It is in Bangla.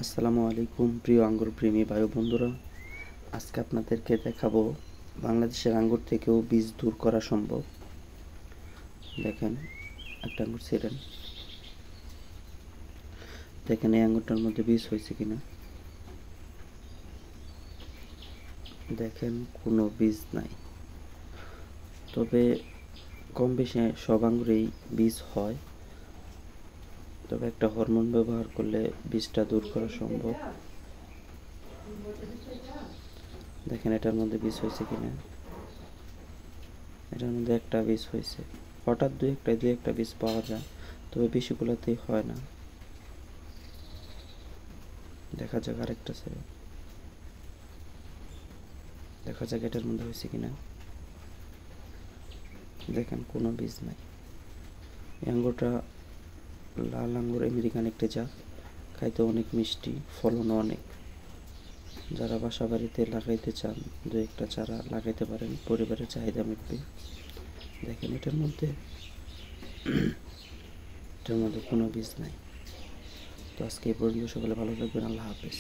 আসসালামু আলাইকুম প্রিয় আঙ্গুর প্রেমী ভাই বন্ধুরা। আজকে আপনাদেরকে দেখাবো বাংলাদেশের আঙ্গুর থেকেও বীজ দূর করা সম্ভব। দেখেন, একটা আঙ্গুর ছিঁড়েন, দেখেন এই আঙ্গুরটার মধ্যে বীজ হয়েছে কিনা। দেখেন কোনো বীজ নাই, তবে কম বেশি সব আঙ্গুরেই বীজ হয়। তবে একটা হরমোন ব্যবহার করলে বীজটা দূর করা সম্ভব। দেখেন এটার মধ্যে বীজ হয়েছে কিনা। এটার মধ্যে একটা বীজ হয়েছে। হঠাৎ দুই একটা বীজ পাওয়া যায়, তবে বেশিগুলোতেই হয় না। দেখা যাক আরেকটা ছেড়ে, দেখা যাক এটার মধ্যে হয়েছে কিনা। দেখেন কোনো বীজ নাই। এই আঙ্গুরটা লাল আঙ্গুর, আমেরিকান একটি জাত, খাইতে অনেক মিষ্টি, ফলনও অনেক। যারা বাসা বাড়িতে লাগাইতে চান দু একটা চারা লাগাইতে পারেন, পরিবারের চাহিদা মিটবে। দেখেন এটার মধ্যে কোনো বীজ নাই। তো আজকে এই পর্যন্ত, সকলে ভালো থাকবেন। আল্লাহ হাফেজ।